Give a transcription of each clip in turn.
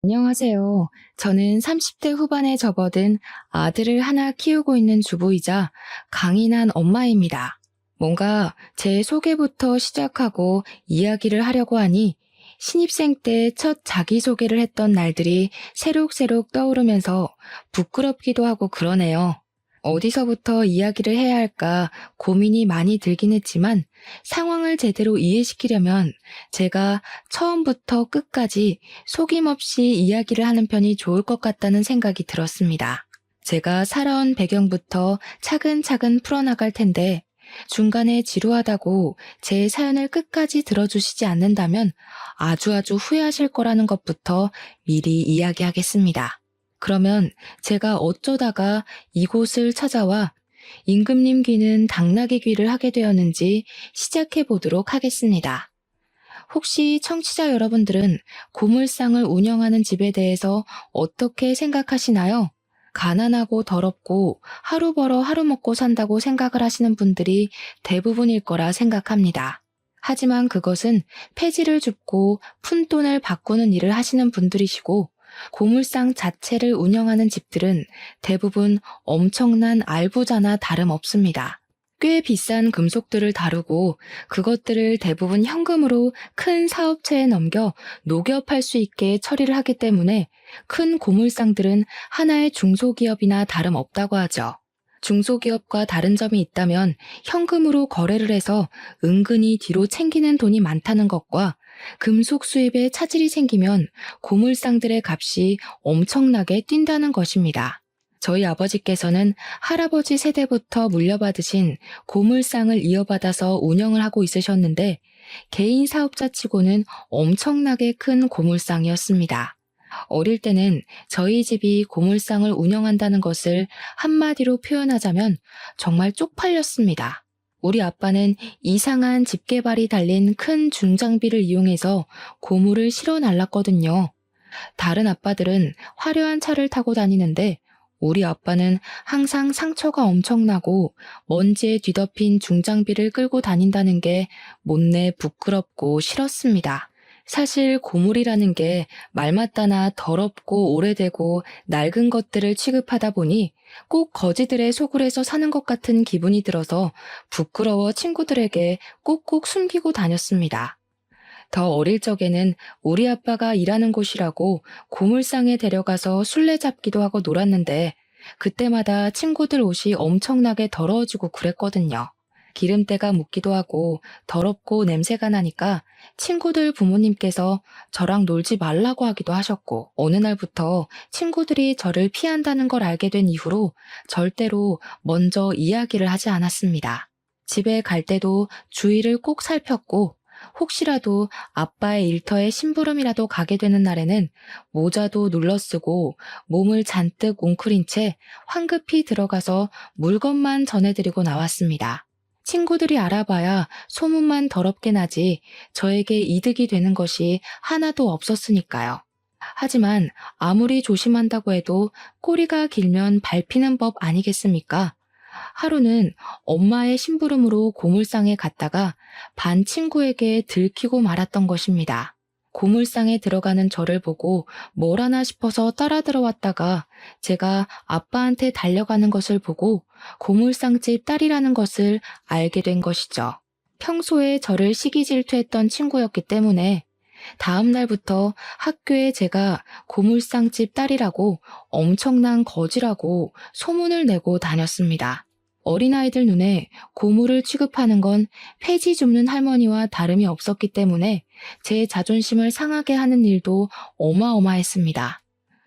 안녕하세요. 저는 30대 후반에 접어든 아들을 하나 키우고 있는 주부이자 강인한 엄마입니다. 뭔가 제 소개부터 시작하고 이야기를 하려고 하니 신입생 때 첫 자기소개를 했던 날들이 새록새록 떠오르면서 부끄럽기도 하고 그러네요. 어디서부터 이야기를 해야 할까 고민이 많이 들긴 했지만 상황을 제대로 이해시키려면 제가 처음부터 끝까지 속임없이 이야기를 하는 편이 좋을 것 같다는 생각이 들었습니다. 제가 살아온 배경부터 차근차근 풀어나갈 텐데 중간에 지루하다고 제 사연을 끝까지 들어주시지 않는다면 아주 후회하실 거라는 것부터 미리 이야기하겠습니다. 그러면 제가 어쩌다가 이곳을 찾아와 임금님 귀는 당나귀 귀를 하게 되었는지 시작해 보도록 하겠습니다. 혹시 청취자 여러분들은 고물상을 운영하는 집에 대해서 어떻게 생각하시나요? 가난하고 더럽고 하루 벌어 하루 먹고 산다고 생각을 하시는 분들이 대부분일 거라 생각합니다. 하지만 그것은 폐지를 줍고 푼돈을 바꾸는 일을 하시는 분들이시고 고물상 자체를 운영하는 집들은 대부분 엄청난 알부자나 다름없습니다. 꽤 비싼 금속들을 다루고 그것들을 대부분 현금으로 큰 사업체에 넘겨 녹여팔 수 있게 처리를 하기 때문에 큰 고물상들은 하나의 중소기업이나 다름없다고 하죠. 중소기업과 다른 점이 있다면 현금으로 거래를 해서 은근히 뒤로 챙기는 돈이 많다는 것과 금속 수입에 차질이 생기면 고물상들의 값이 엄청나게 뛴다는 것입니다. 저희 아버지께서는 할아버지 세대부터 물려받으신 고물상을 이어받아서 운영을 하고 있으셨는데 개인 사업자치고는 엄청나게 큰 고물상이었습니다. 어릴 때는 저희 집이 고물상을 운영한다는 것을 한마디로 표현하자면 정말 쪽팔렸습니다. 우리 아빠는 이상한 집게발이 달린 큰 중장비를 이용해서 고물을 실어 날랐거든요. 다른 아빠들은 화려한 차를 타고 다니는데 우리 아빠는 항상 상처가 엄청나고 먼지에 뒤덮인 중장비를 끌고 다닌다는 게 못내 부끄럽고 싫었습니다. 사실 고물이라는 게 말맞다나 더럽고 오래되고 낡은 것들을 취급하다 보니 꼭 거지들의 소굴에서 사는 것 같은 기분이 들어서 부끄러워 친구들에게 꼭꼭 숨기고 다녔습니다. 더 어릴 적에는 우리 아빠가 일하는 곳이라고 고물상에 데려가서 술래잡기도 하고 놀았는데 그때마다 친구들 옷이 엄청나게 더러워지고 그랬거든요. 기름때가 묻기도 하고 더럽고 냄새가 나니까 친구들 부모님께서 저랑 놀지 말라고 하기도 하셨고 어느 날부터 친구들이 저를 피한다는 걸 알게 된 이후로 절대로 먼저 이야기를 하지 않았습니다. 집에 갈 때도 주위를 꼭 살폈고 혹시라도 아빠의 일터에 심부름이라도 가게 되는 날에는 모자도 눌러쓰고 몸을 잔뜩 웅크린 채 황급히 들어가서 물건만 전해드리고 나왔습니다. 친구들이 알아봐야 소문만 더럽게 나지 저에게 이득이 되는 것이 하나도 없었으니까요. 하지만 아무리 조심한다고 해도 꼬리가 길면 밟히는 법 아니겠습니까? 하루는 엄마의 심부름으로 고물상에 갔다가 반 친구에게 들키고 말았던 것입니다. 고물상에 들어가는 저를 보고 뭘 하나 싶어서 따라 들어왔다가 제가 아빠한테 달려가는 것을 보고 고물상집 딸이라는 것을 알게 된 것이죠. 평소에 저를 시기 질투했던 친구였기 때문에 다음 날부터 학교에 제가 고물상집 딸이라고 엄청난 거지라고 소문을 내고 다녔습니다. 어린아이들 눈에 고물을 취급하는 건 폐지 줍는 할머니와 다름이 없었기 때문에 제 자존심을 상하게 하는 일도 어마어마했습니다.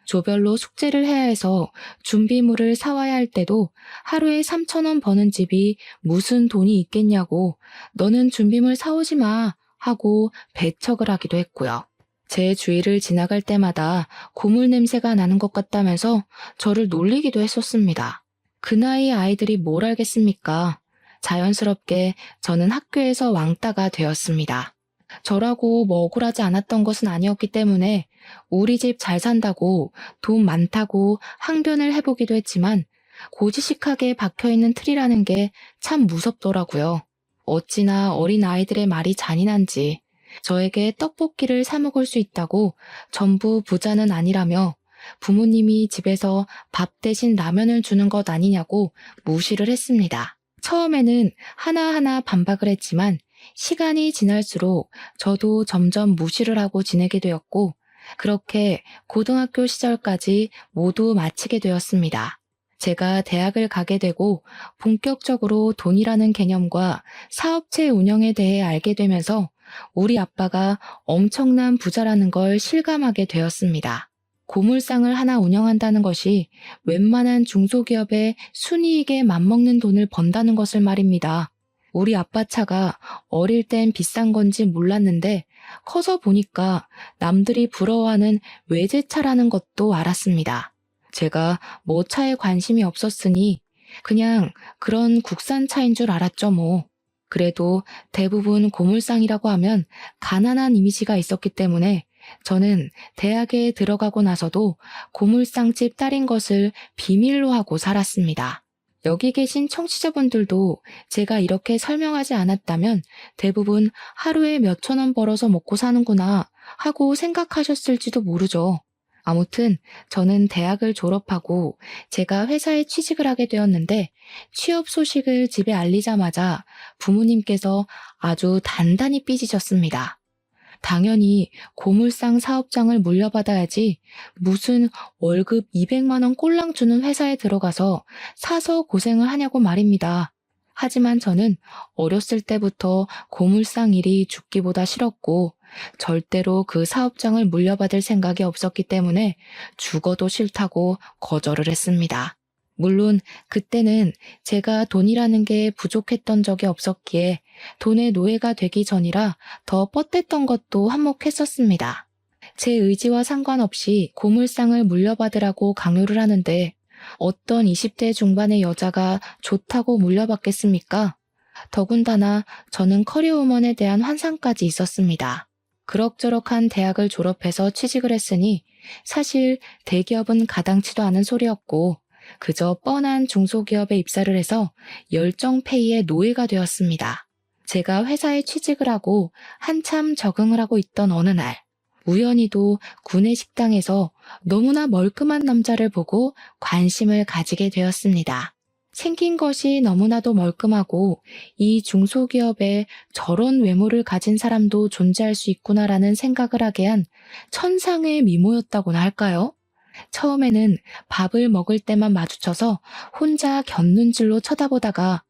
조별로 숙제를 해야 해서 준비물을 사와야 할 때도 하루에 3,000원 버는 집이 무슨 돈이 있겠냐고 너는 준비물 사오지 마 하고 배척을 하기도 했고요. 제 주위를 지나갈 때마다 고물 냄새가 나는 것 같다면서 저를 놀리기도 했었습니다. 그 나이 아이들이 뭘 알겠습니까? 자연스럽게 저는 학교에서 왕따가 되었습니다. 저라고 뭐 억울하지 않았던 것은 아니었기 때문에 우리 집 잘 산다고 돈 많다고 항변을 해보기도 했지만 고지식하게 박혀있는 틀이라는 게 참 무섭더라고요. 어찌나 어린 아이들의 말이 잔인한지 저에게 떡볶이를 사 먹을 수 있다고 전부 부자는 아니라며 부모님이 집에서 밥 대신 라면을 주는 것 아니냐고 무시를 했습니다. 처음에는 하나하나 반박을 했지만 시간이 지날수록 저도 점점 무시를 하고 지내게 되었고 그렇게 고등학교 시절까지 모두 마치게 되었습니다. 제가 대학을 가게 되고 본격적으로 돈이라는 개념과 사업체 운영에 대해 알게 되면서 우리 아빠가 엄청난 부자라는 걸 실감하게 되었습니다. 고물상을 하나 운영한다는 것이 웬만한 중소기업의 순이익에 맞먹는 돈을 번다는 것을 말입니다. 우리 아빠 차가 어릴 땐 비싼 건지 몰랐는데 커서 보니까 남들이 부러워하는 외제차라는 것도 알았습니다. 제가 뭐 차에 관심이 없었으니 그냥 그런 국산 차인 줄 알았죠 뭐. 그래도 대부분 고물상이라고 하면 가난한 이미지가 있었기 때문에 저는 대학에 들어가고 나서도 고물상집 딸인 것을 비밀로 하고 살았습니다. 여기 계신 청취자분들도 제가 이렇게 설명하지 않았다면 대부분 하루에 몇천 원 벌어서 먹고 사는구나 하고 생각하셨을지도 모르죠. 아무튼 저는 대학을 졸업하고 제가 회사에 취직을 하게 되었는데 취업 소식을 집에 알리자마자 부모님께서 아주 단단히 삐지셨습니다. 당연히 고물상 사업장을 물려받아야지 무슨 월급 200만 원 꼴랑 주는 회사에 들어가서 사서 고생을 하냐고 말입니다. 하지만 저는 어렸을 때부터 고물상 일이 죽기보다 싫었고 절대로 그 사업장을 물려받을 생각이 없었기 때문에 죽어도 싫다고 거절을 했습니다. 물론 그때는 제가 돈이라는 게 부족했던 적이 없었기에 돈의 노예가 되기 전이라 더 뻗댔던 것도 한몫했었습니다. 제 의지와 상관없이 고물상을 물려받으라고 강요를 하는데 어떤 20대 중반의 여자가 좋다고 물려받겠습니까? 더군다나 저는 커리어우먼에 대한 환상까지 있었습니다. 그럭저럭한 대학을 졸업해서 취직을 했으니 사실 대기업은 가당치도 않은 소리였고 그저 뻔한 중소기업에 입사를 해서 열정페이의 노예가 되었습니다. 제가 회사에 취직을 하고 한참 적응을 하고 있던 어느 날 우연히도 구내 식당에서 너무나 멀끔한 남자를 보고 관심을 가지게 되었습니다. 생긴 것이 너무나도 멀끔하고 이 중소기업에 저런 외모를 가진 사람도 존재할 수 있구나라는 생각을 하게 한 천상의 미모였다고나 할까요? 처음에는 밥을 먹을 때만 마주쳐서 혼자 곁눈질로 쳐다보다가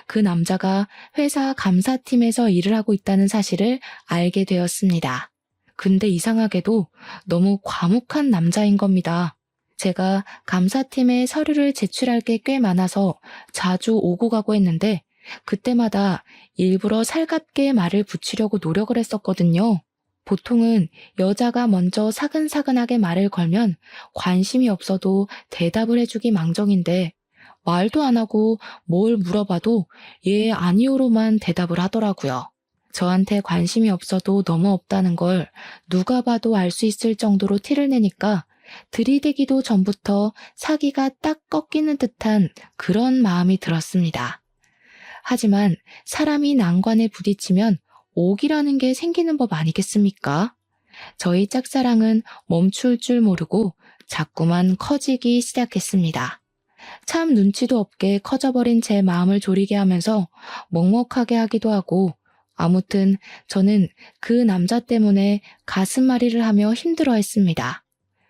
그 남자가 회사 감사팀에서 일을 하고 있다는 사실을 알게 되었습니다. 근데 이상하게도 너무 과묵한 남자인 겁니다. 제가 감사팀에 서류를 제출할 게 꽤 많아서 자주 오고 가고 했는데 그때마다 일부러 살갑게 말을 붙이려고 노력을 했었거든요. 보통은 여자가 먼저 사근사근하게 말을 걸면 관심이 없어도 대답을 해주기 망정인데 말도 안 하고 뭘 물어봐도 예, 아니요로만 대답을 하더라고요. 저한테 관심이 없어도 너무 없다는 걸 누가 봐도 알 수 있을 정도로 티를 내니까 들이대기도 전부터 사기가 딱 꺾이는 듯한 그런 마음이 들었습니다. 하지만 사람이 난관에 부딪히면 옥이라는 게 생기는 법 아니겠습니까? 저희 짝사랑은 멈출 줄 모르고 자꾸만 커지기 시작했습니다. 참 눈치도 없게 커져버린 제 마음을 졸이게 하면서 먹먹하게 하기도 하고 아무튼 저는 그 남자 때문에 가슴앓이를 하며 힘들어했습니다.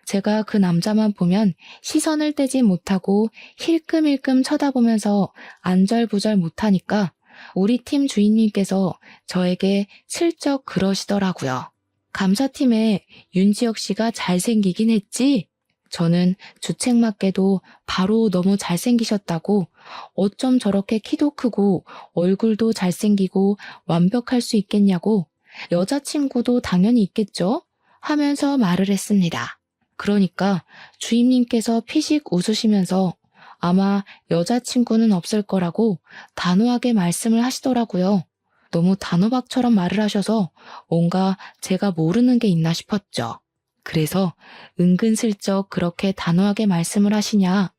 제가 그 남자만 보면 시선을 떼지 못하고 힐끔힐끔 쳐다보면서 안절부절 못하니까 우리 팀 주인님께서 저에게 슬쩍 그러시더라고요. 감사팀에 윤지혁 씨가 잘생기긴 했지? 저는 주책맞게도 바로 너무 잘생기셨다고 어쩜 저렇게 키도 크고 얼굴도 잘생기고 완벽할 수 있겠냐고 여자친구도 당연히 있겠죠? 하면서 말을 했습니다. 그러니까 주임님께서 피식 웃으시면서 아마 여자친구는 없을 거라고 단호하게 말씀을 하시더라고요. 너무 단호박처럼 말을 하셔서 뭔가 제가 모르는 게 있나 싶었죠. 그래서 은근슬쩍 그렇게 단호하게 말씀을 하시냐,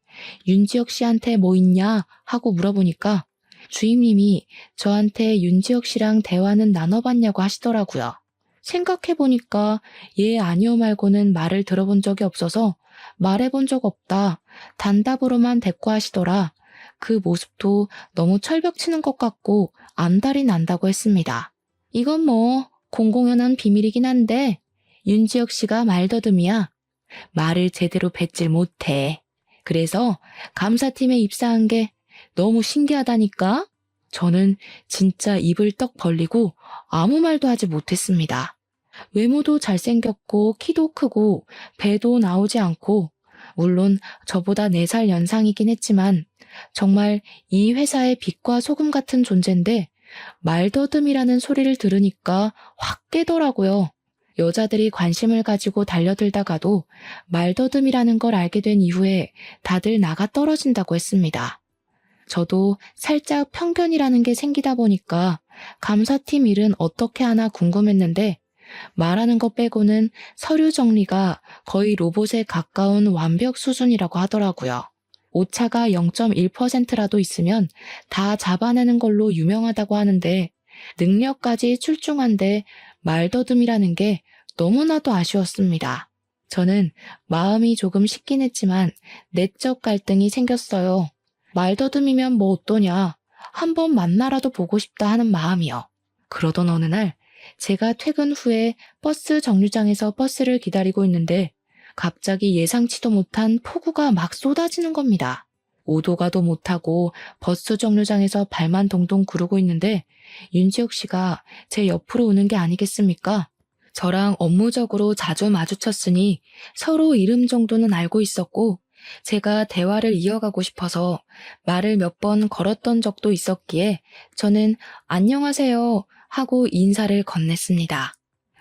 윤지혁 씨한테 뭐 있냐 하고 물어보니까 주임님이 저한테 윤지혁 씨랑 대화는 나눠봤냐고 하시더라고요. 생각해보니까 예 아니요 말고는 말을 들어본 적이 없어서 말해본 적 없다. 단답으로만 대꾸하시더라. 그 모습도 너무 철벽 치는 것 같고 안달이 난다고 했습니다. 이건 뭐 공공연한 비밀이긴 한데 윤지혁 씨가 말더듬이야. 말을 제대로 뱉질 못해. 그래서 감사팀에 입사한 게 너무 신기하다니까? 저는 진짜 입을 떡 벌리고 아무 말도 하지 못했습니다. 외모도 잘생겼고 키도 크고 배도 나오지 않고 물론 저보다 4살 연상이긴 했지만 정말 이 회사의 빛과 소금 같은 존재인데 말더듬이라는 소리를 들으니까 확 깨더라고요. 여자들이 관심을 가지고 달려들다가도 말더듬이라는 걸 알게 된 이후에 다들 나가 떨어진다고 했습니다. 저도 살짝 편견이라는 게 생기다 보니까 감사팀 일은 어떻게 하나 궁금했는데 말하는 것 빼고는 서류 정리가 거의 로봇에 가까운 완벽 수준이라고 하더라고요. 오차가 0.1%라도 있으면 다 잡아내는 걸로 유명하다고 하는데 능력까지 출중한데 말더듬이라는 게 너무나도 아쉬웠습니다. 저는 마음이 조금 식긴 했지만 내적 갈등이 생겼어요. 말더듬이면 뭐 어떠냐. 한번 만나라도 보고 싶다 하는 마음이요. 그러던 어느 날 제가 퇴근 후에 버스 정류장에서 버스를 기다리고 있는데 갑자기 예상치도 못한 폭우가 막 쏟아지는 겁니다. 오도 가도 못하고 버스 정류장에서 발만 동동 구르고 있는데 윤지혁 씨가 제 옆으로 오는 게 아니겠습니까? 저랑 업무적으로 자주 마주쳤으니 서로 이름 정도는 알고 있었고 제가 대화를 이어가고 싶어서 말을 몇 번 걸었던 적도 있었기에 저는 안녕하세요 하고 인사를 건넸습니다.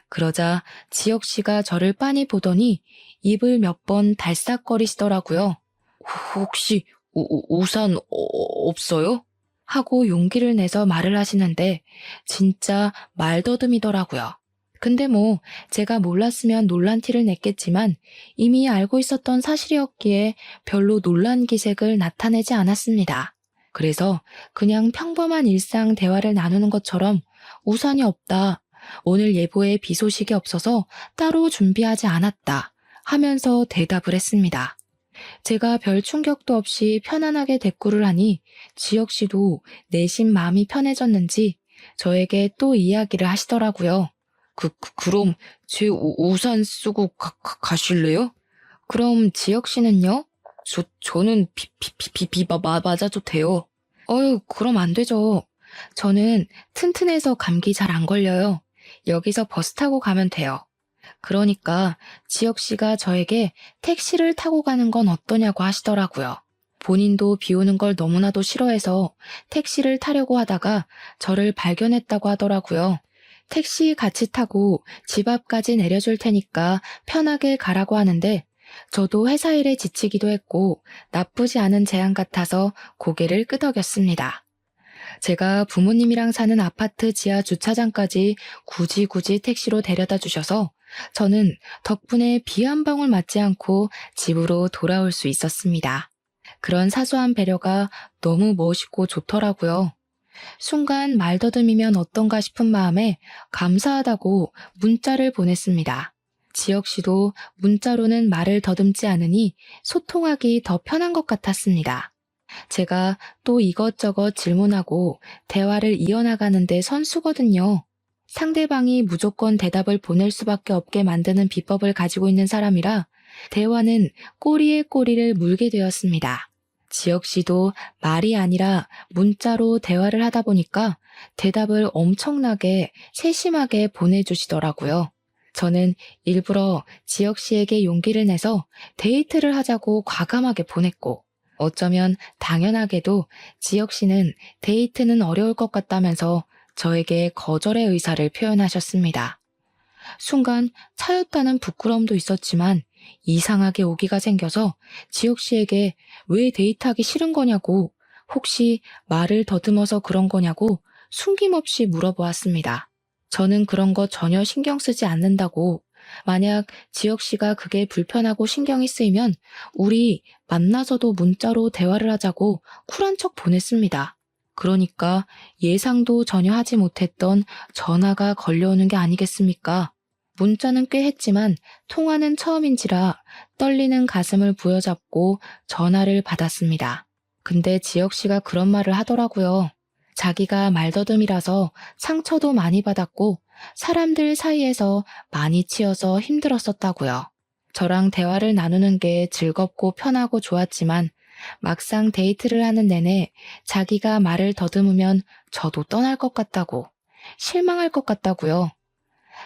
그러자 지혁 씨가 저를 빤히 보더니 입을 몇 번 달싹거리시더라고요. 혹시 우산 없어요? 하고 용기를 내서 말을 하시는데 진짜 말더듬이더라고요. 근데 뭐 제가 몰랐으면 놀란 티를 냈겠지만 이미 알고 있었던 사실이었기에 별로 놀란 기색을 나타내지 않았습니다. 그래서 그냥 평범한 일상 대화를 나누는 것처럼 우산이 없다. 오늘 예보에 비 소식이 없어서 따로 준비하지 않았다. 하면서 대답을 했습니다. 제가 별 충격도 없이 편안하게 대꾸를 하니 지혁 씨도 내심 마음이 편해졌는지 저에게 또 이야기를 하시더라고요. 그럼 제 우산 쓰고 가실래요? 그럼 지혁 씨는요? 저는 비 맞아도 돼요. 그럼 안 되죠. 저는 튼튼해서 감기 잘 안 걸려요. 여기서 버스 타고 가면 돼요. 그러니까 지혁 씨가 저에게 택시를 타고 가는 건 어떠냐고 하시더라고요. 본인도 비 오는 걸 너무나도 싫어해서 택시를 타려고 하다가 저를 발견했다고 하더라고요. 택시 같이 타고 집 앞까지 내려줄 테니까 편하게 가라고 하는데 저도 회사 일에 지치기도 했고 나쁘지 않은 제안 같아서 고개를 끄덕였습니다. 제가 부모님이랑 사는 아파트 지하 주차장까지 굳이 택시로 데려다 주셔서 저는 덕분에 비 한 방울 맞지 않고 집으로 돌아올 수 있었습니다. 그런 사소한 배려가 너무 멋있고 좋더라고요. 순간 말더듬이면 어떤가 싶은 마음에 감사하다고 문자를 보냈습니다. 지혁 씨도 문자로는 말을 더듬지 않으니 소통하기 더 편한 것 같았습니다. 제가 또 이것저것 질문하고 대화를 이어나가는데 선수거든요. 상대방이 무조건 대답을 보낼 수밖에 없게 만드는 비법을 가지고 있는 사람이라 대화는 꼬리에 꼬리를 물게 되었습니다. 지혁 씨도 말이 아니라 문자로 대화를 하다 보니까 대답을 엄청나게 세심하게 보내주시더라고요. 저는 일부러 지혁 씨에게 용기를 내서 데이트를 하자고 과감하게 보냈고 어쩌면 당연하게도 지혁 씨는 데이트는 어려울 것 같다면서 저에게 거절의 의사를 표현하셨습니다. 순간 차였다는 부끄러움도 있었지만 이상하게 오기가 생겨서 지혁 씨에게 왜 데이트하기 싫은 거냐고 혹시 말을 더듬어서 그런 거냐고 숨김없이 물어보았습니다. 저는 그런 거 전혀 신경 쓰지 않는다고 만약 지혁 씨가 그게 불편하고 신경이 쓰이면 우리 만나서도 문자로 대화를 하자고 쿨한 척 보냈습니다. 그러니까 예상도 전혀 하지 못했던 전화가 걸려오는 게 아니겠습니까? 문자는 꽤 했지만 통화는 처음인지라 떨리는 가슴을 부여잡고 전화를 받았습니다. 근데 지혁 씨가 그런 말을 하더라고요. 자기가 말더듬이라서 상처도 많이 받았고 사람들 사이에서 많이 치여서 힘들었었다고요. 저랑 대화를 나누는 게 즐겁고 편하고 좋았지만 막상 데이트를 하는 내내 자기가 말을 더듬으면 저도 떠날 것 같다고, 실망할 것 같다고요.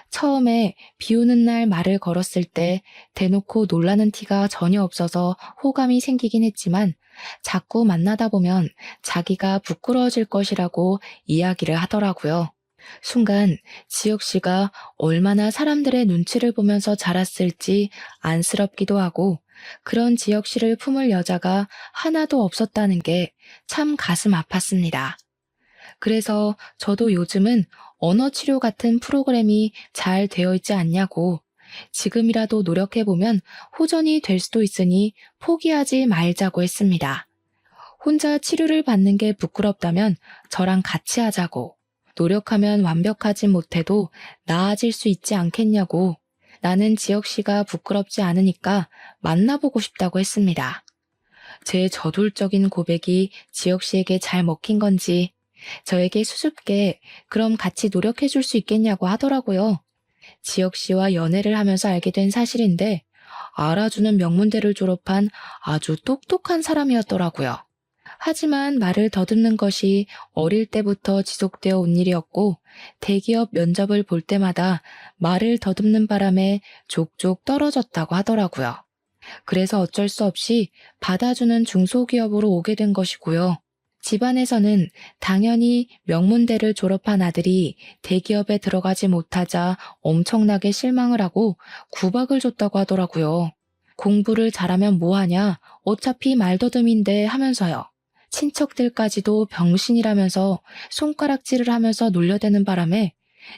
처음에 비 오는 날 말을 걸었을 때 대놓고 놀라는 티가 전혀 없어서 호감이 생기긴 했지만 자꾸 만나다 보면 자기가 부끄러워질 것이라고 이야기를 하더라고요. 순간 지혁 씨가 얼마나 사람들의 눈치를 보면서 자랐을지 안쓰럽기도 하고 그런 지혁 씨를 품을 여자가 하나도 없었다는 게 참 가슴 아팠습니다. 그래서 저도 요즘은 언어 치료 같은 프로그램이 잘 되어 있지 않냐고 지금이라도 노력해보면 호전이 될 수도 있으니 포기하지 말자고 했습니다. 혼자 치료를 받는 게 부끄럽다면 저랑 같이 하자고, 노력하면 완벽하지 못해도 나아질 수 있지 않겠냐고, 나는 지혁 씨가 부끄럽지 않으니까 만나보고 싶다고 했습니다. 제 저돌적인 고백이 지혁 씨에게 잘 먹힌 건지 저에게 수줍게 그럼 같이 노력해 줄 수 있겠냐고 하더라고요. 지혁 씨와 연애를 하면서 알게 된 사실인데 알아주는 명문대를 졸업한 아주 똑똑한 사람이었더라고요. 하지만 말을 더듬는 것이 어릴 때부터 지속되어 온 일이었고 대기업 면접을 볼 때마다 말을 더듬는 바람에 족족 떨어졌다고 하더라고요. 그래서 어쩔 수 없이 받아주는 중소기업으로 오게 된 것이고요. 집안에서는 당연히 명문대를 졸업한 아들이 대기업에 들어가지 못하자 엄청나게 실망을 하고 구박을 줬다고 하더라고요. 공부를 잘하면 뭐하냐, 어차피 말더듬인데 하면서요. 친척들까지도 병신이라면서 손가락질을 하면서 놀려대는 바람에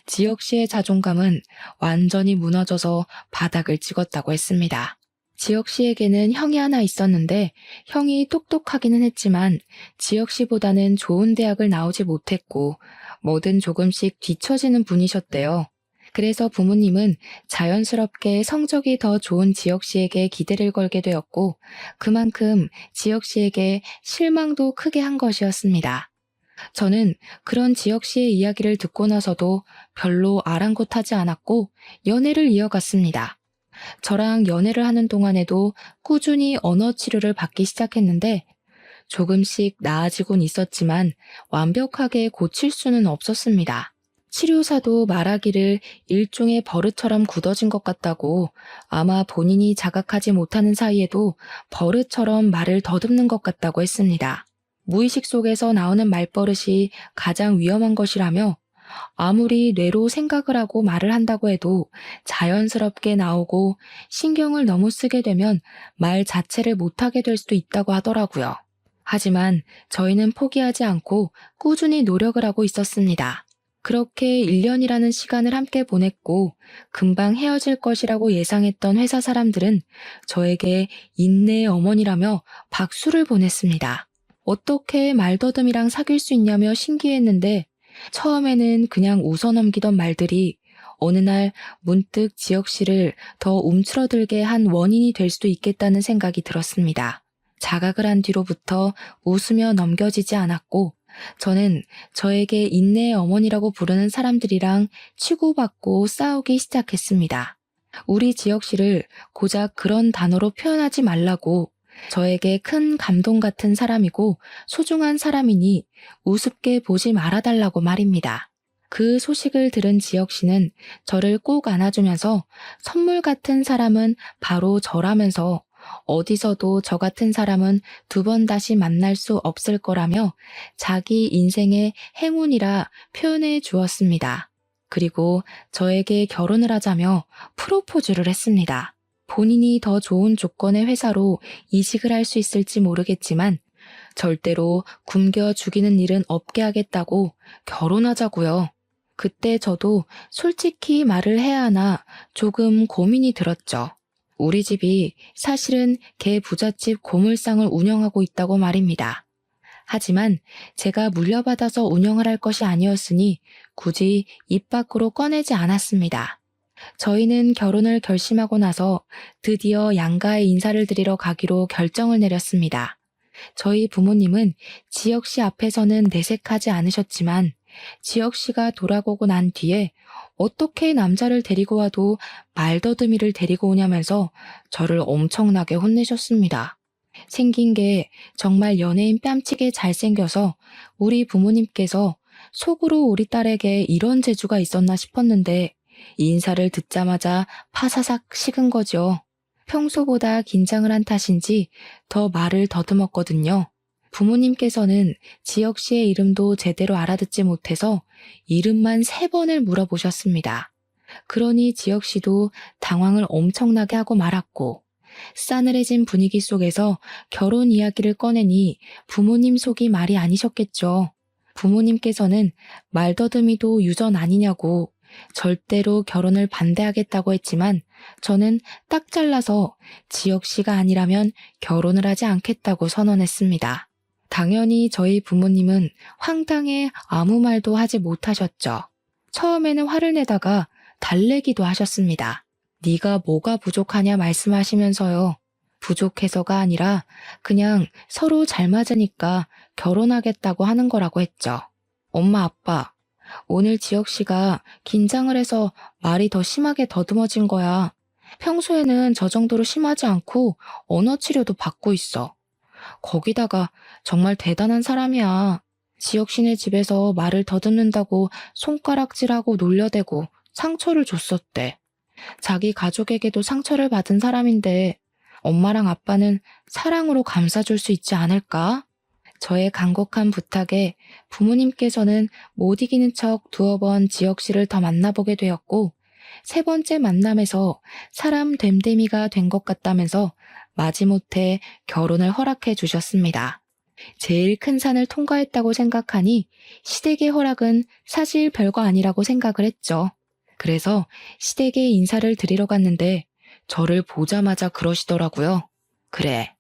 지혁 씨의 자존감은 완전히 무너져서 바닥을 찍었다고 했습니다. 지혁 씨에게는 형이 하나 있었는데 형이 똑똑하기는 했지만 지혁 씨보다는 좋은 대학을 나오지 못했고 뭐든 조금씩 뒤처지는 분이셨대요. 그래서 부모님은 자연스럽게 성적이 더 좋은 지혁 씨에게 기대를 걸게 되었고 그만큼 지혁 씨에게 실망도 크게 한 것이었습니다. 저는 그런 지혁 씨의 이야기를 듣고 나서도 별로 아랑곳하지 않았고 연애를 이어갔습니다. 저랑 연애를 하는 동안에도 꾸준히 언어 치료를 받기 시작했는데 조금씩 나아지곤 있었지만 완벽하게 고칠 수는 없었습니다. 치료사도 말하기를 일종의 버릇처럼 굳어진 것 같다고 아마 본인이 자각하지 못하는 사이에도 버릇처럼 말을 더듬는 것 같다고 했습니다. 무의식 속에서 나오는 말버릇이 가장 위험한 것이라며 아무리 뇌로 생각을 하고 말을 한다고 해도 자연스럽게 나오고 신경을 너무 쓰게 되면 말 자체를 못하게 될 수도 있다고 하더라고요. 하지만 저희는 포기하지 않고 꾸준히 노력을 하고 있었습니다. 그렇게 1년이라는 시간을 함께 보냈고 금방 헤어질 것이라고 예상했던 회사 사람들은 저에게 인내의 어머니라며 박수를 보냈습니다. 어떻게 말더듬이랑 사귈 수 있냐며 신기했는데 처음에는 그냥 웃어넘기던 말들이 어느 날 문득 지혁 씨를 더 움츠러들게 한 원인이 될 수도 있겠다는 생각이 들었습니다. 자각을 한 뒤로부터 웃으며 넘겨지지 않았고 저는 저에게 인내의 어머니라고 부르는 사람들이랑 치고받고 싸우기 시작했습니다. 우리 지혁 씨를 고작 그런 단어로 표현하지 말라고 저에게 큰 감동 같은 사람이고 소중한 사람이니 우습게 보지 말아달라고 말입니다. 그 소식을 들은 지혁 씨는 저를 꼭 안아주면서 선물 같은 사람은 바로 저라면서 어디서도 저 같은 사람은 두 번 다시 만날 수 없을 거라며 자기 인생의 행운이라 표현해 주었습니다. 그리고 저에게 결혼을 하자며 프로포즈를 했습니다. 본인이 더 좋은 조건의 회사로 이직을 할 수 있을지 모르겠지만 절대로 굶겨 죽이는 일은 없게 하겠다고 결혼하자고요. 그때 저도 솔직히 말을 해야 하나 조금 고민이 들었죠. 우리 집이 사실은 개 부잣집 고물상을 운영하고 있다고 말입니다. 하지만 제가 물려받아서 운영을 할 것이 아니었으니 굳이 입 밖으로 꺼내지 않았습니다. 저희는 결혼을 결심하고 나서 드디어 양가에 인사를 드리러 가기로 결정을 내렸습니다. 저희 부모님은 지혁 씨 앞에서는 내색하지 않으셨지만 지혁 씨가 돌아오고 난 뒤에 어떻게 남자를 데리고 와도 말더듬이를 데리고 오냐면서 저를 엄청나게 혼내셨습니다. 생긴 게 정말 연예인 뺨치게 잘생겨서 우리 부모님께서 속으로 우리 딸에게 이런 재주가 있었나 싶었는데 인사를 듣자마자 파사삭 식은 거죠. 평소보다 긴장을 한 탓인지 더 말을 더듬었거든요. 부모님께서는 지혁 씨의 이름도 제대로 알아듣지 못해서 이름만 3번을 물어보셨습니다. 그러니 지혁 씨도 당황을 엄청나게 하고 말았고, 싸늘해진 분위기 속에서 결혼 이야기를 꺼내니 부모님 속이 말이 아니셨겠죠. 부모님께서는 말더듬이도 유전 아니냐고 절대로 결혼을 반대하겠다고 했지만 저는 딱 잘라서 지혁 씨가 아니라면 결혼을 하지 않겠다고 선언했습니다. 당연히 저희 부모님은 황당해 아무 말도 하지 못하셨죠. 처음에는 화를 내다가 달래기도 하셨습니다. 네가 뭐가 부족하냐 말씀하시면서요. 부족해서가 아니라 그냥 서로 잘 맞으니까 결혼하겠다고 하는 거라고 했죠. 엄마, 아빠, 오늘 지혁 씨가 긴장을 해서 말이 더 심하게 더듬어진 거야. 평소에는 저 정도로 심하지 않고 언어 치료도 받고 있어. 거기다가 정말 대단한 사람이야. 지혁 씨네 집에서 말을 더듬는다고 손가락질하고 놀려대고 상처를 줬었대. 자기 가족에게도 상처를 받은 사람인데 엄마랑 아빠는 사랑으로 감싸줄 수 있지 않을까? 저의 간곡한 부탁에 부모님께서는 못 이기는 척 2번 지혁 씨를 더 만나보게 되었고 3번째 만남에서 사람 됨됨이가 된 것 같다면서 마지못해 결혼을 허락해 주셨습니다. 제일 큰 산을 통과했다고 생각하니 시댁의 허락은 사실 별거 아니라고 생각을 했죠. 그래서 시댁에 인사를 드리러 갔는데 저를 보자마자 그러시더라고요. 그래,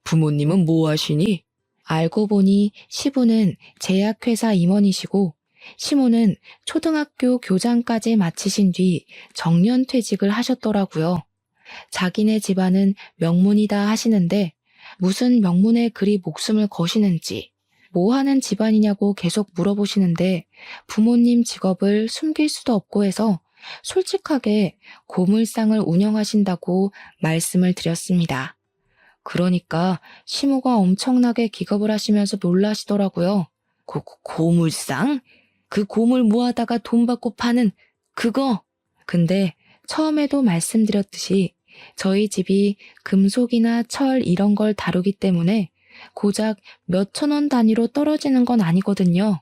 부모님은 뭐 하시니? 알고 보니 시부는 제약회사 임원이시고 시모는 초등학교 교장까지 마치신 뒤 정년퇴직을 하셨더라고요. 자기네 집안은 명문이다 하시는데 무슨 명문에 그리 목숨을 거시는지 뭐 하는 집안이냐고 계속 물어보시는데 부모님 직업을 숨길 수도 없고 해서 솔직하게 고물상을 운영하신다고 말씀을 드렸습니다. 그러니까 시모가 엄청나게 기겁을 하시면서 놀라시더라고요. 고물상? 그 고물 모아다가 돈 받고 파는 그거? 근데 처음에도 말씀드렸듯이 저희 집이 금속이나 철 이런 걸 다루기 때문에 고작 몇천 원 단위로 떨어지는 건 아니거든요.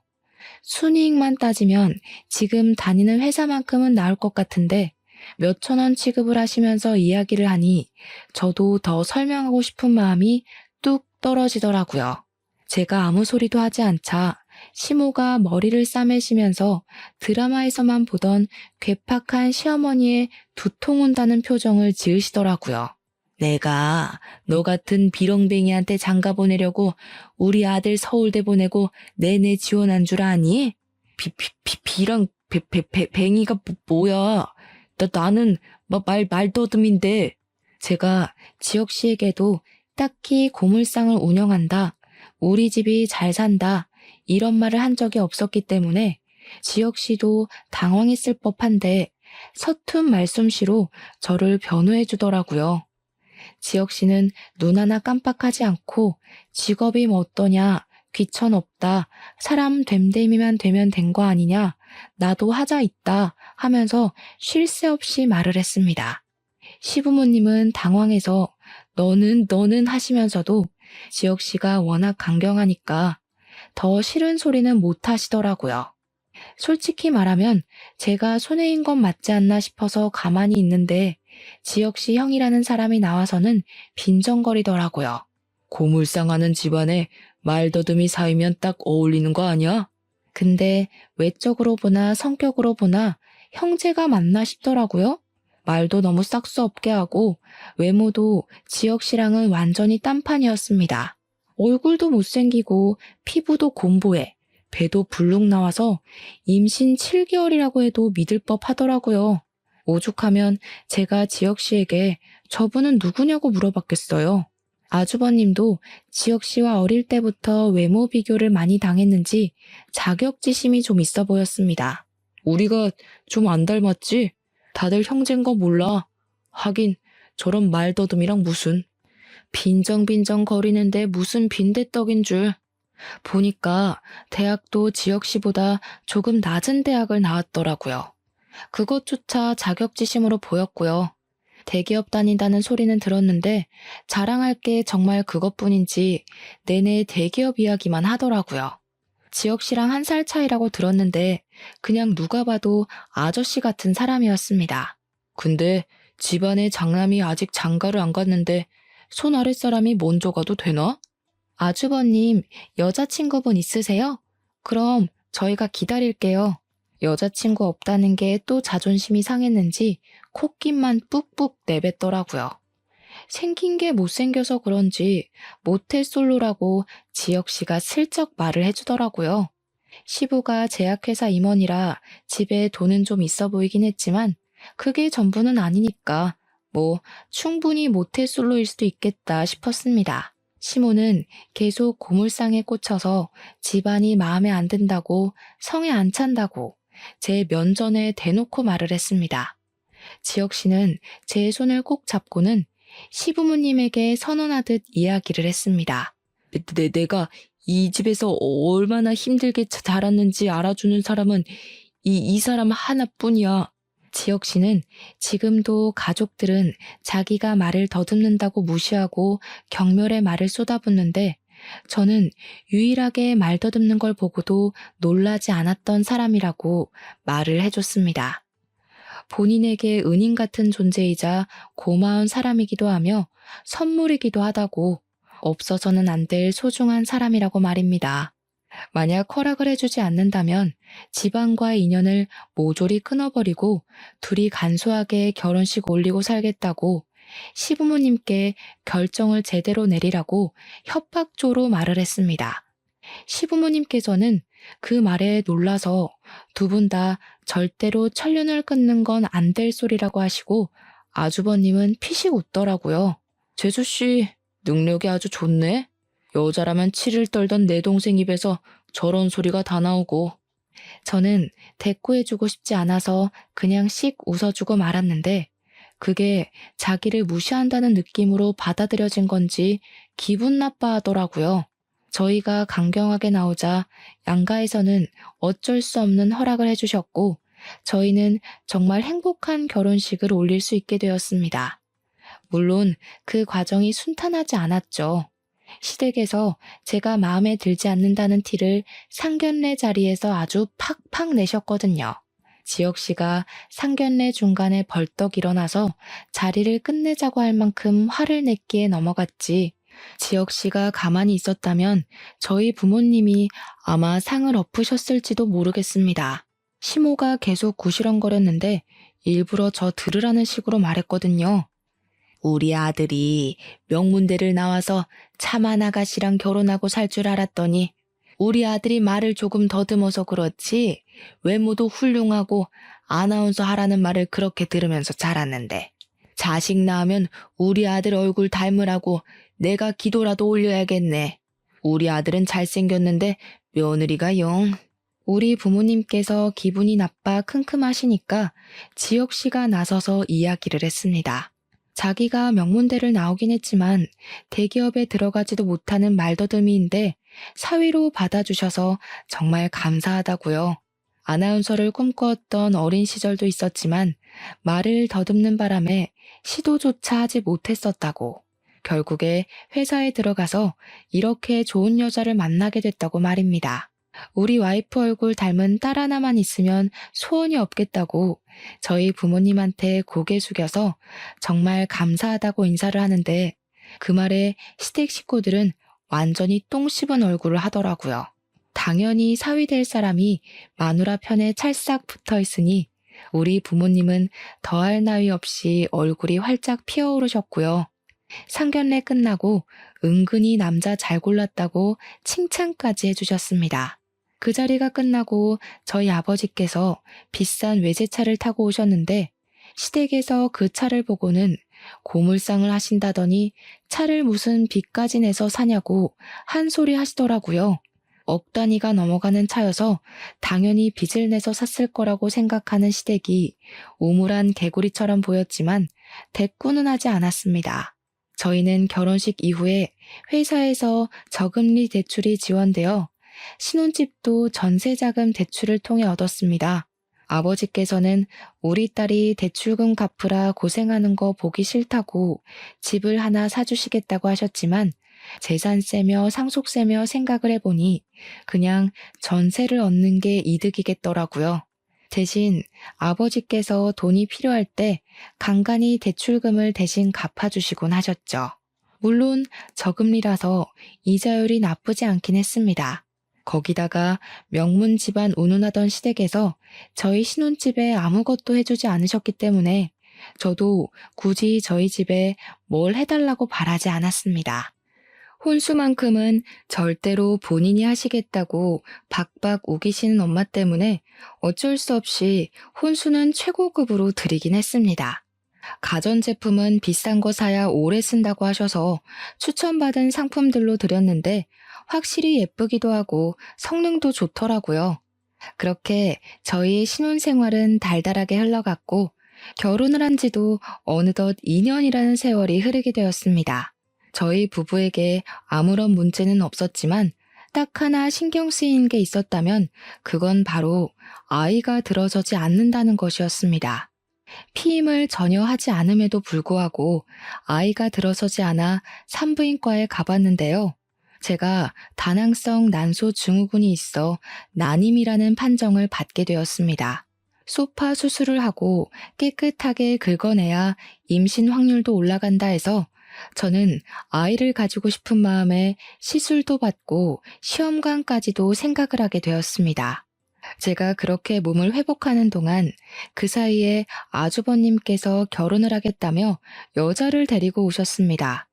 순이익만 따지면 지금 다니는 회사만큼은 나올 것 같은데 몇천 원 취급을 하시면서 이야기를 하니 저도 더 설명하고 싶은 마음이 뚝 떨어지더라고요. 제가 아무 소리도 하지 않자 시모가 머리를 싸매시면서 드라마에서만 보던 괴팍한 시어머니의 두통 온다는 표정을 지으시더라고요. 내가 너 같은 비렁뱅이한테 장가 보내려고 우리 아들 서울대 보내고 내내 지원한 줄 아니? 비랑 뱅이가 뭐야? 나는 말더듬인데. 제가 지혁 씨에게도 딱히 고물상을 운영한다, 우리 집이 잘 산다 이런 말을 한 적이 없었기 때문에 지혁 씨도 당황했을 법한데 서툰 말솜씨로 저를 변호해 주더라고요. 지혁 씨는 눈 하나 깜빡하지 않고 직업이 뭐 어떠냐, 귀천 없다, 사람 됨됨이만 되면 된 거 아니냐, 나도 하자 있다 하면서 쉴 새 없이 말을 했습니다. 시부모님은 당황해서 너는 하시면서도 지혁 씨가 워낙 강경하니까 더 싫은 소리는 못 하시더라고요. 솔직히 말하면 제가 손해인 건 맞지 않나 싶어서 가만히 있는데 지혁 씨 형이라는 사람이 나와서는 빈정거리더라고요. 고물상하는 집안에 말더듬이 사이면 딱 어울리는 거 아니야? 근데 외적으로 보나 성격으로 보나 형제가 맞나 싶더라고요. 말도 너무 싹수 없게 하고 외모도 지혁 씨랑은 완전히 딴판이었습니다. 얼굴도 못생기고 피부도 곰보해 배도 불룩 나와서 임신 7개월이라고 해도 믿을 법 하더라고요. 오죽하면 제가 지혁 씨에게 저분은 누구냐고 물어봤겠어요. 아주버님도 지혁 씨와 어릴 때부터 외모 비교를 많이 당했는지 자격지심이 좀 있어 보였습니다. 우리가 좀 안 닮았지? 다들 형제인 거 몰라. 하긴 저런 말더듬이랑 무슨. 빈정빈정 거리는데 무슨 빈대떡인 줄. 보니까 대학도 지혁 씨보다 조금 낮은 대학을 나왔더라고요. 그것조차 자격지심으로 보였고요. 대기업 다닌다는 소리는 들었는데 자랑할 게 정말 그것뿐인지 내내 대기업 이야기만 하더라고요. 지혁 씨랑 1살 차이라고 들었는데 그냥 누가 봐도 아저씨 같은 사람이었습니다. 근데 집안에 장남이 아직 장가를 안 갔는데 손 아랫사람이 먼저 가도 되나? 아주버님, 여자친구분 있으세요? 그럼 저희가 기다릴게요. 여자친구 없다는 게 또 자존심이 상했는지 콧김만 뿍뿍 내뱉더라고요. 생긴 게 못생겨서 그런지 모태솔로라고 지혁 씨가 슬쩍 말을 해주더라고요. 시부가 제약회사 임원이라 집에 돈은 좀 있어 보이긴 했지만 그게 전부는 아니니까 뭐 충분히 모태솔로일 수도 있겠다 싶었습니다. 시모는 계속 고물상에 꽂혀서 집안이 마음에 안 든다고 성에 안 찬다고 제 면전에 대놓고 말을 했습니다. 지혁 씨는 제 손을 꼭 잡고는 시부모님에게 선언하듯 이야기를 했습니다. 내가 이 집에서 얼마나 힘들게 자랐는지 알아주는 사람은 이 사람 하나뿐이야. 지혁 씨는 지금도 가족들은 자기가 말을 더듬는다고 무시하고 경멸의 말을 쏟아붓는데 저는 유일하게 말 더듬는 걸 보고도 놀라지 않았던 사람이라고 말을 해줬습니다. 본인에게 은인 같은 존재이자 고마운 사람이기도 하며 선물이기도 하다고 없어서는 안 될 소중한 사람이라고 말입니다. 만약 허락을 해주지 않는다면 집안과의 인연을 모조리 끊어버리고 둘이 간소하게 결혼식 올리고 살겠다고 시부모님께 결정을 제대로 내리라고 협박조로 말을 했습니다. 시부모님께서는 그 말에 놀라서 두 분 다 절대로 천륜을 끊는 건 안 될 소리라고 하시고 아주버님은 피식 웃더라고요. 재수씨, 능력이 아주 좋네. 여자라면 치를 떨던 내 동생 입에서 저런 소리가 다 나오고. 저는 대꾸해주고 싶지 않아서 그냥 씩 웃어주고 말았는데 그게 자기를 무시한다는 느낌으로 받아들여진 건지 기분 나빠하더라고요. 저희가 강경하게 나오자 양가에서는 어쩔 수 없는 허락을 해주셨고 저희는 정말 행복한 결혼식을 올릴 수 있게 되었습니다. 물론 그 과정이 순탄하지 않았죠. 시댁에서 제가 마음에 들지 않는다는 티를 상견례 자리에서 아주 팍팍 내셨거든요. 지혁 씨가 상견례 중간에 벌떡 일어나서 자리를 끝내자고 할 만큼 화를 냈기에 넘어갔지. 지혁 씨가 가만히 있었다면 저희 부모님이 아마 상을 엎으셨을지도 모르겠습니다. 시모가 계속 구시렁거렸는데 일부러 저 들으라는 식으로 말했거든요. 우리 아들이 명문대를 나와서 차만 아가씨랑 결혼하고 살 줄 알았더니 우리 아들이 말을 조금 더듬어서 그렇지 외모도 훌륭하고 아나운서 하라는 말을 그렇게 들으면서 자랐는데 자식 낳으면 우리 아들 얼굴 닮으라고 내가 기도라도 올려야겠네. 우리 아들은 잘생겼는데 며느리가 영. 우리 부모님께서 기분이 나빠 킁킁하시니까 지혁 씨가 나서서 이야기를 했습니다. 자기가 명문대를 나오긴 했지만 대기업에 들어가지도 못하는 말더듬이인데 사위로 받아주셔서 정말 감사하다고요. 아나운서를 꿈꾸었던 어린 시절도 있었지만 말을 더듬는 바람에 시도조차 하지 못했었다고. 결국에 회사에 들어가서 이렇게 좋은 여자를 만나게 됐다고 말입니다. 우리 와이프 얼굴 닮은 딸 하나만 있으면 소원이 없겠다고 저희 부모님한테 고개 숙여서 정말 감사하다고 인사를 하는데 그 말에 시댁 식구들은 완전히 똥 씹은 얼굴을 하더라고요. 당연히 사위 될 사람이 마누라 편에 찰싹 붙어 있으니 우리 부모님은 더할 나위 없이 얼굴이 활짝 피어오르셨고요. 상견례 끝나고 은근히 남자 잘 골랐다고 칭찬까지 해주셨습니다. 그 자리가 끝나고 저희 아버지께서 비싼 외제차를 타고 오셨는데 시댁에서 그 차를 보고는 고물상을 하신다더니 차를 무슨 빚까지 내서 사냐고 한 소리 하시더라고요. 억 단위가 넘어가는 차여서 당연히 빚을 내서 샀을 거라고 생각하는 시댁이 우물한 개구리처럼 보였지만 대꾸는 하지 않았습니다. 저희는 결혼식 이후에 회사에서 저금리 대출이 지원되어 신혼집도 전세자금 대출을 통해 얻었습니다. 아버지께서는 우리 딸이 대출금 갚으라 고생하는 거 보기 싫다고 집을 하나 사주시겠다고 하셨지만 재산세며 상속세며 생각을 해보니 그냥 전세를 얻는 게 이득이겠더라고요. 대신 아버지께서 돈이 필요할 때 간간히 대출금을 대신 갚아주시곤 하셨죠. 물론 저금리라서 이자율이 나쁘지 않긴 했습니다. 거기다가 명문 집안 운운하던 시댁에서 저희 신혼집에 아무것도 해주지 않으셨기 때문에 저도 굳이 저희 집에 뭘 해달라고 바라지 않았습니다. 혼수만큼은 절대로 본인이 하시겠다고 박박 우기시는 엄마 때문에 어쩔 수 없이 혼수는 최고급으로 드리긴 했습니다. 가전제품은 비싼 거 사야 오래 쓴다고 하셔서 추천받은 상품들로 드렸는데 확실히 예쁘기도 하고 성능도 좋더라고요. 그렇게 저희의 신혼생활은 달달하게 흘러갔고 결혼을 한 지도 어느덧 2년이라는 세월이 흐르게 되었습니다. 저희 부부에게 아무런 문제는 없었지만 딱 하나 신경 쓰이는 게 있었다면 그건 바로 아이가 들어서지 않는다는 것이었습니다. 피임을 전혀 하지 않음에도 불구하고 아이가 들어서지 않아 산부인과에 가봤는데요. 제가 다낭성 난소 증후군이 있어 난임이라는 판정을 받게 되었습니다. 소파 수술을 하고 깨끗하게 긁어내야 임신 확률도 올라간다 해서 저는 아이를 가지고 싶은 마음에 시술도 받고 시험관까지도 생각을 하게 되었습니다. 제가 그렇게 몸을 회복하는 동안 그 사이에 아주버님께서 결혼을 하겠다며 여자를 데리고 오셨습니다.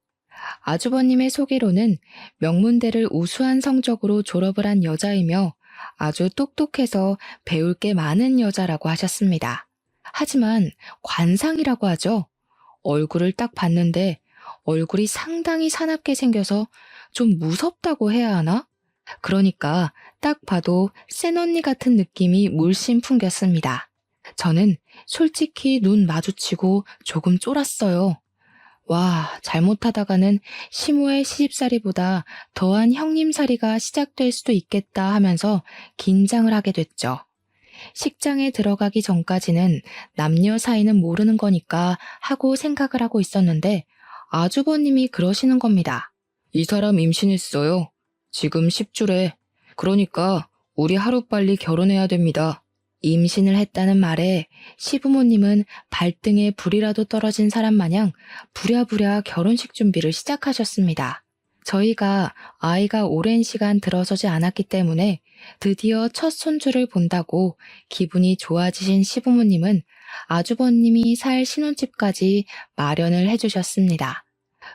아주버님의 소개로는 명문대를 우수한 성적으로 졸업을 한 여자이며 아주 똑똑해서 배울 게 많은 여자라고 하셨습니다. 하지만 관상이라고 하죠. 얼굴을 딱 봤는데 얼굴이 상당히 사납게 생겨서 좀 무섭다고 해야 하나? 그러니까 딱 봐도 센 언니 같은 느낌이 물씬 풍겼습니다. 저는 솔직히 눈 마주치고 조금 쫄았어요. 와, 잘못하다가는 시모의 시집살이보다 더한 형님살이가 시작될 수도 있겠다 하면서 긴장을 하게 됐죠. 식장에 들어가기 전까지는 남녀 사이는 모르는 거니까 하고 생각을 하고 있었는데 아주버님이 그러시는 겁니다. 이 사람 임신했어요. 지금 10주래. 그러니까 우리 하루빨리 결혼해야 됩니다. 임신을 했다는 말에 시부모님은 발등에 불이라도 떨어진 사람 마냥 부랴부랴 결혼식 준비를 시작하셨습니다. 저희가 아이가 오랜 시간 들어서지 않았기 때문에 드디어 첫 손주를 본다고 기분이 좋아지신 시부모님은 아주버님이 살 신혼집까지 마련을 해주셨습니다.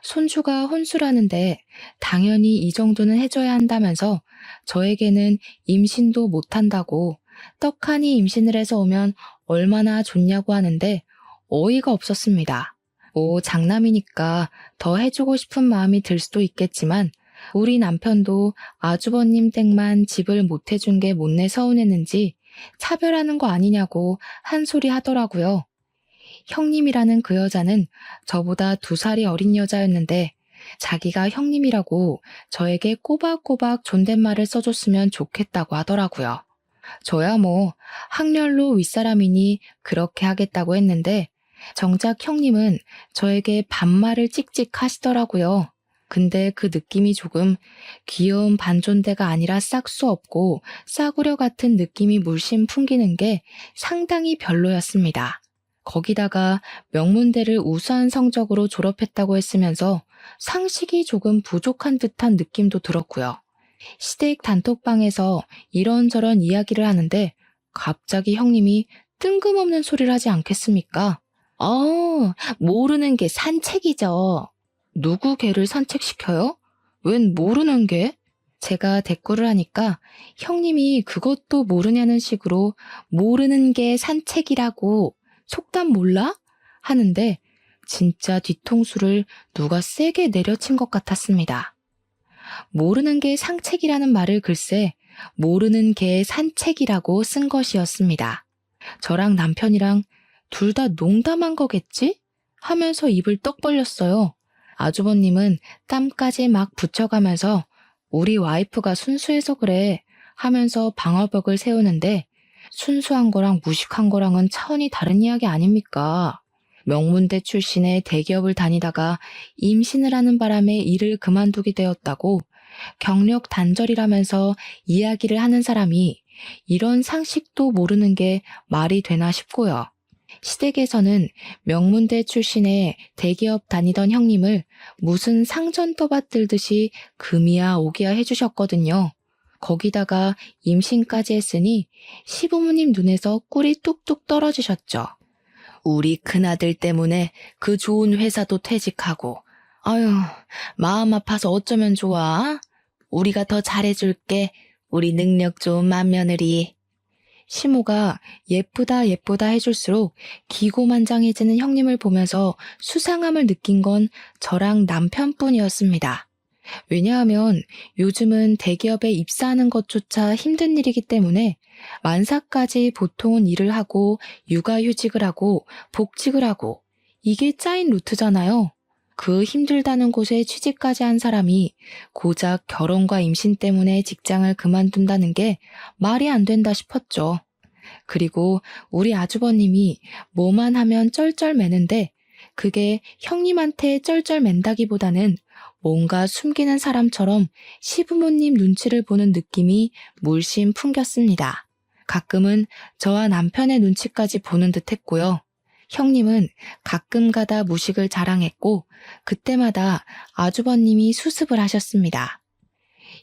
손주가 혼수라는데 당연히 이 정도는 해줘야 한다면서 저에게는 임신도 못한다고 떡하니 임신을 해서 오면 얼마나 좋냐고 하는데 어이가 없었습니다. 장남이니까 더 해주고 싶은 마음이 들 수도 있겠지만 우리 남편도 아주버님 댁만 집을 못 해준 게 못내 서운했는지 차별하는 거 아니냐고 한 소리 하더라고요. 형님이라는 그 여자는 저보다 2살이 어린 여자였는데 자기가 형님이라고 저에게 꼬박꼬박 존댓말을 써줬으면 좋겠다고 하더라고요. 저야 뭐 학렬로 윗사람이니 그렇게 하겠다고 했는데 정작 형님은 저에게 반말을 찍찍 하시더라고요. 근데 그 느낌이 조금 귀여운 반존대가 아니라 싹수 없고 싸구려 같은 느낌이 물씬 풍기는 게 상당히 별로였습니다. 거기다가 명문대를 우수한 성적으로 졸업했다고 했으면서 상식이 조금 부족한 듯한 느낌도 들었고요. 시댁 단톡방에서 이런저런 이야기를 하는데 갑자기 형님이 뜬금없는 소리를 하지 않겠습니까? 모르는 게 산책이죠. 누구 개를 산책시켜요? 웬 모르는 개? 제가 대꾸를 하니까 형님이 그것도 모르냐는 식으로 모르는 게 산책이라고 속담 몰라? 하는데 진짜 뒤통수를 누가 세게 내려친 것 같았습니다. 모르는 게 상책이라는 말을 글쎄 모르는 게 산책이라고 쓴 것이었습니다. 저랑 남편이랑 둘 다 농담한 거겠지? 하면서 입을 떡 벌렸어요. 아주버님은 땀까지 막 붙여가면서 우리 와이프가 순수해서 그래 하면서 방어벽을 세우는데 순수한 거랑 무식한 거랑은 차원이 다른 이야기 아닙니까? 명문대 출신의 대기업을 다니다가 임신을 하는 바람에 일을 그만두게 되었다고 경력 단절이라면서 이야기를 하는 사람이 이런 상식도 모르는 게 말이 되나 싶고요. 시댁에서는 명문대 출신의 대기업 다니던 형님을 무슨 상전 떠받들듯이 금이야 오기야 해주셨거든요. 거기다가 임신까지 했으니 시부모님 눈에서 꿀이 뚝뚝 떨어지셨죠. 우리 큰아들 때문에 그 좋은 회사도 퇴직하고 아유 마음 아파서 어쩌면 좋아? 우리가 더 잘해줄게. 우리 능력 좋은 맏며느리. 시모가 예쁘다 예쁘다 해줄수록 기고만장해지는 형님을 보면서 수상함을 느낀 건 저랑 남편뿐이었습니다. 왜냐하면 요즘은 대기업에 입사하는 것조차 힘든 일이기 때문에 만사까지 보통은 일을 하고 육아휴직을 하고 복직을 하고 이게 짜인 루트잖아요. 그 힘들다는 곳에 취직까지 한 사람이 고작 결혼과 임신 때문에 직장을 그만둔다는 게 말이 안 된다 싶었죠. 그리고 우리 아주버님이 뭐만 하면 쩔쩔매는데 그게 형님한테 쩔쩔맨다기보다는 뭔가 숨기는 사람처럼 시부모님 눈치를 보는 느낌이 물씬 풍겼습니다. 가끔은 저와 남편의 눈치까지 보는 듯 했고요. 형님은 가끔 가다 무식을 자랑했고 그때마다 아주버님이 수습을 하셨습니다.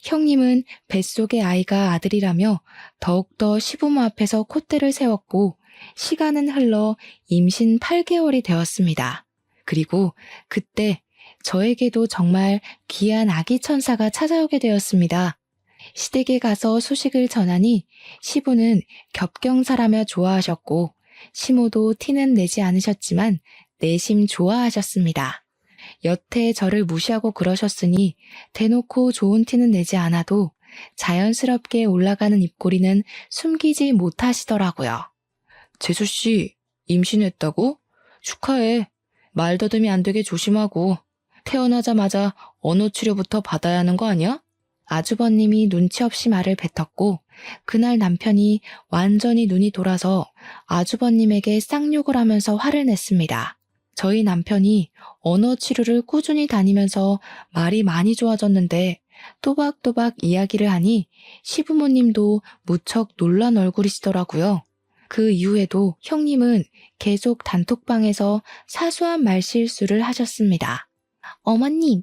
형님은 뱃속의 아이가 아들이라며 더욱더 시부모 앞에서 콧대를 세웠고 시간은 흘러 임신 8개월이 되었습니다. 그리고 그때 저에게도 정말 귀한 아기 천사가 찾아오게 되었습니다. 시댁에 가서 소식을 전하니 시부는 겹경사라며 좋아하셨고 시모도 티는 내지 않으셨지만 내심 좋아하셨습니다. 여태 저를 무시하고 그러셨으니 대놓고 좋은 티는 내지 않아도 자연스럽게 올라가는 입꼬리는 숨기지 못하시더라고요. 재수씨, 임신했다고? 축하해. 말더듬이 안 되게 조심하고 태어나자마자 언어치료부터 받아야 하는 거 아니야? 아주버님이 눈치 없이 말을 뱉었고 그날 남편이 완전히 눈이 돌아서 아주버님에게 쌍욕을 하면서 화를 냈습니다. 저희 남편이 언어치료를 꾸준히 다니면서 말이 많이 좋아졌는데 또박또박 이야기를 하니 시부모님도 무척 놀란 얼굴이시더라고요. 그 이후에도 형님은 계속 단톡방에서 사소한 말실수를 하셨습니다. 어머님,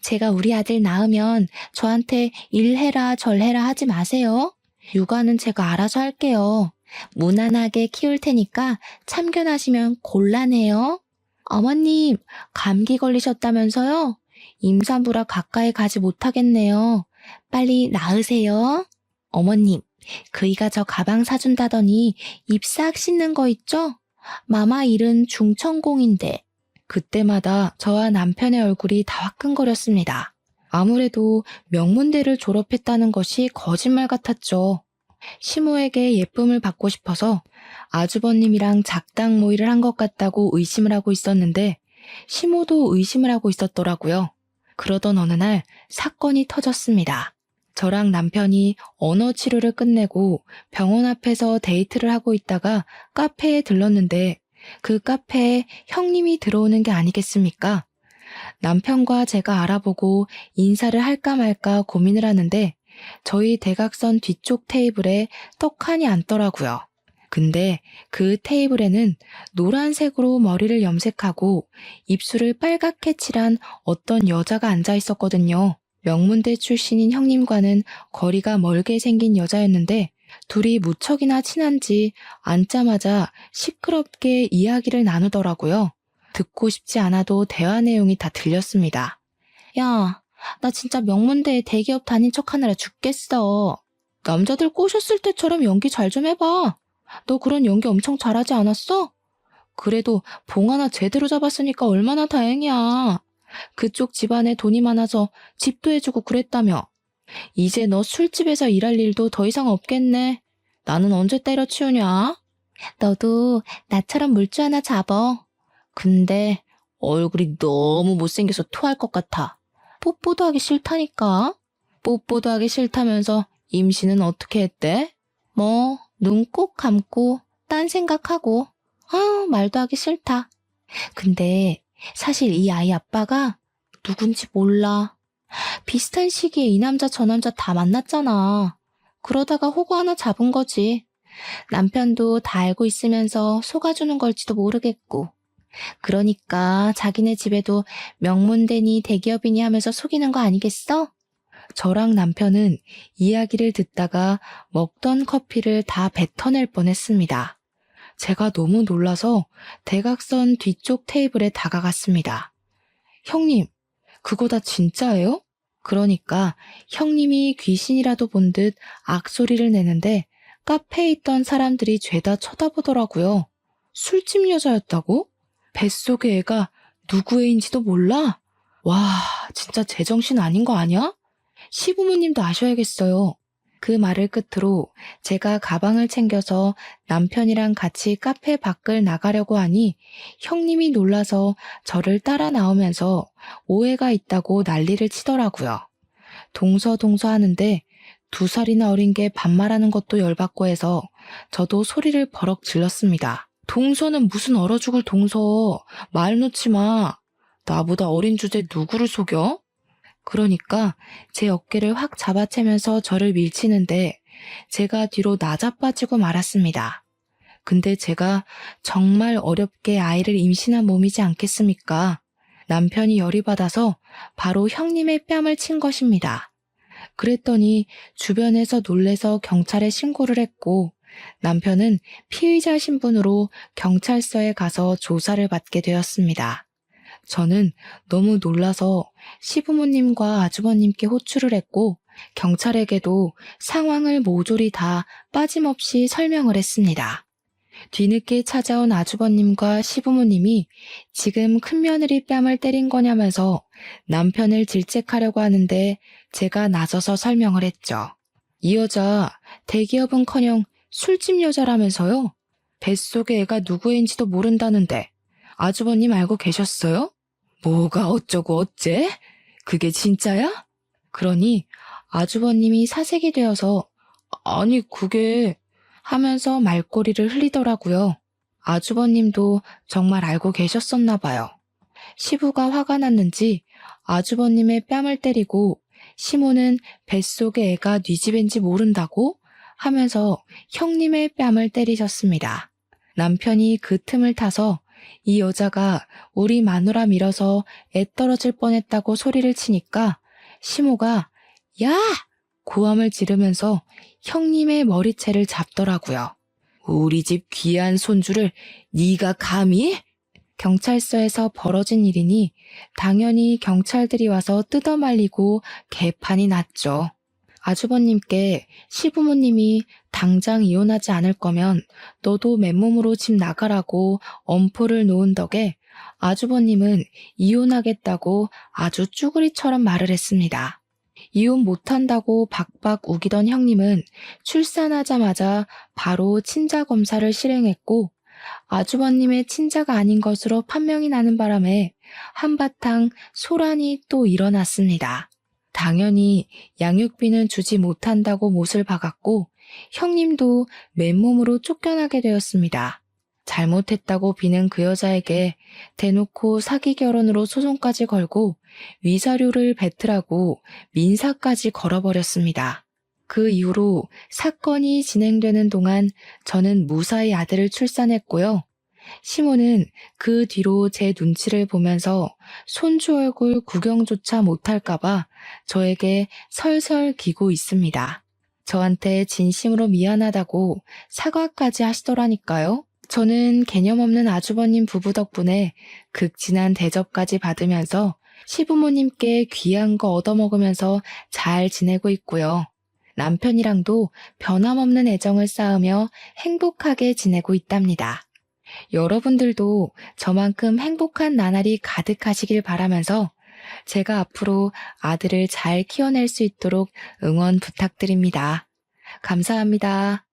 제가 우리 아들 낳으면 저한테 일해라 절해라 하지 마세요. 육아는 제가 알아서 할게요. 무난하게 키울 테니까 참견하시면 곤란해요. 어머님, 감기 걸리셨다면서요? 임산부라 가까이 가지 못하겠네요. 빨리 나으세요. 어머님, 그이가 저 가방 사준다더니 입 싹 씻는 거 있죠? 마마 일은 중천공인데. 그때마다 저와 남편의 얼굴이 다 화끈거렸습니다. 아무래도 명문대를 졸업했다는 것이 거짓말 같았죠. 시모에게 예쁨을 받고 싶어서 아주버님이랑 작당 모의를 한 것 같다고 의심을 하고 있었는데 시모도 의심을 하고 있었더라고요. 그러던 어느 날 사건이 터졌습니다. 저랑 남편이 언어 치료를 끝내고 병원 앞에서 데이트를 하고 있다가 카페에 들렀는데 그 카페에 형님이 들어오는 게 아니겠습니까? 남편과 제가 알아보고 인사를 할까 말까 고민을 하는데 저희 대각선 뒤쪽 테이블에 떡하니 앉더라고요. 근데 그 테이블에는 노란색으로 머리를 염색하고 입술을 빨갛게 칠한 어떤 여자가 앉아 있었거든요. 명문대 출신인 형님과는 거리가 멀게 생긴 여자였는데 둘이 무척이나 친한지 앉자마자 시끄럽게 이야기를 나누더라고요. 듣고 싶지 않아도 대화 내용이 다 들렸습니다. 야, 나 진짜 명문대에 대기업 다닌 척하느라 죽겠어. 남자들 꼬셨을 때처럼 연기 잘 좀 해봐. 너 그런 연기 엄청 잘하지 않았어? 그래도 봉 하나 제대로 잡았으니까 얼마나 다행이야. 그쪽 집안에 돈이 많아서 집도 해주고 그랬다며. 이제 너 술집에서 일할 일도 더 이상 없겠네. 나는 언제 때려치우냐? 너도 나처럼 물주 하나 잡어. 근데 얼굴이 너무 못생겨서 토할 것 같아. 뽀뽀도 하기 싫다니까. 뽀뽀도 하기 싫다면서 임신은 어떻게 했대? 뭐 눈 꼭 감고 딴 생각하고. 말도 하기 싫다. 근데 사실 이 아이 아빠가 누군지 몰라. 비슷한 시기에 이 남자 저 남자 다 만났잖아. 그러다가 호구 하나 잡은 거지. 남편도 다 알고 있으면서 속아주는 걸지도 모르겠고. 그러니까 자기네 집에도 명문대니 대기업이니 하면서 속이는 거 아니겠어? 저랑 남편은 이야기를 듣다가 먹던 커피를 다 뱉어낼 뻔했습니다. 제가 너무 놀라서 대각선 뒤쪽 테이블에 다가갔습니다. 형님, 그거 다 진짜예요? 그러니까 형님이 귀신이라도 본 듯 악소리를 내는데 카페에 있던 사람들이 죄다 쳐다보더라고요. 술집 여자였다고? 뱃속의 애가 누구 애인지도 몰라? 와, 진짜 제정신 아닌 거 아니야? 시부모님도 아셔야겠어요. 그 말을 끝으로 제가 가방을 챙겨서 남편이랑 같이 카페 밖을 나가려고 하니 형님이 놀라서 저를 따라 나오면서 오해가 있다고 난리를 치더라고요. 동서동서 하는데 2살이나 어린 게 반말하는 것도 열받고 해서 저도 소리를 버럭 질렀습니다. 동서는 무슨 얼어 죽을 동서. 말 놓지 마. 나보다 어린 주제 누구를 속여? 그러니까 제 어깨를 확 잡아채면서 저를 밀치는데 제가 뒤로 나자빠지고 말았습니다. 근데 제가 정말 어렵게 아이를 임신한 몸이지 않겠습니까? 남편이 열이 받아서 바로 형님의 뺨을 친 것입니다. 그랬더니 주변에서 놀래서 경찰에 신고를 했고 남편은 피의자 신분으로 경찰서에 가서 조사를 받게 되었습니다. 저는 너무 놀라서 시부모님과 아주버님께 호출을 했고 경찰에게도 상황을 모조리 다 빠짐없이 설명을 했습니다. 뒤늦게 찾아온 아주버님과 시부모님이 지금 큰며느리 뺨을 때린 거냐면서 남편을 질책하려고 하는데 제가 나서서 설명을 했죠. 이 여자 대기업은커녕 술집 여자라면서요? 뱃속의 애가 누구인지도 모른다는데 아주버님 알고 계셨어요? 뭐가 어쩌고 어째? 그게 진짜야? 그러니 아주버님이 사색이 되어서 아니 그게 하면서 말꼬리를 흘리더라고요. 아주버님도 정말 알고 계셨었나 봐요. 시부가 화가 났는지 아주버님의 뺨을 때리고 시모는 뱃속의 애가 네 집인지 모른다고 하면서 형님의 뺨을 때리셨습니다. 남편이 그 틈을 타서 이 여자가 우리 마누라 밀어서 애 떨어질 뻔했다고 소리를 치니까 시모가 야! 고함을 지르면서 형님의 머리채를 잡더라고요. 우리 집 귀한 손주를 네가 감히? 경찰서에서 벌어진 일이니 당연히 경찰들이 와서 뜯어말리고 개판이 났죠. 아주버님께 시부모님이 당장 이혼하지 않을 거면 너도 맨몸으로 집 나가라고 엄포를 놓은 덕에 아주버님은 이혼하겠다고 아주 쭈구리처럼 말을 했습니다. 이혼 못한다고 박박 우기던 형님은 출산하자마자 바로 친자 검사를 실행했고 아주버님의 친자가 아닌 것으로 판명이 나는 바람에 한바탕 소란이 또 일어났습니다. 당연히 양육비는 주지 못한다고 못을 박았고 형님도 맨몸으로 쫓겨나게 되었습니다. 잘못했다고 비는 그 여자에게 대놓고 사기 결혼으로 소송까지 걸고 위자료를 뱉으라고 민사까지 걸어버렸습니다. 그 이후로 사건이 진행되는 동안 저는 무사히 아들을 출산했고요. 시모는 그 뒤로 제 눈치를 보면서 손주 얼굴 구경조차 못할까봐 저에게 설설 기고 있습니다. 저한테 진심으로 미안하다고 사과까지 하시더라니까요. 저는 개념 없는 아주버님 부부 덕분에 극진한 대접까지 받으면서 시부모님께 귀한 거 얻어먹으면서 잘 지내고 있고요. 남편이랑도 변함없는 애정을 쌓으며 행복하게 지내고 있답니다. 여러분들도 저만큼 행복한 나날이 가득하시길 바라면서 제가 앞으로 아들을 잘 키워낼 수 있도록 응원 부탁드립니다. 감사합니다.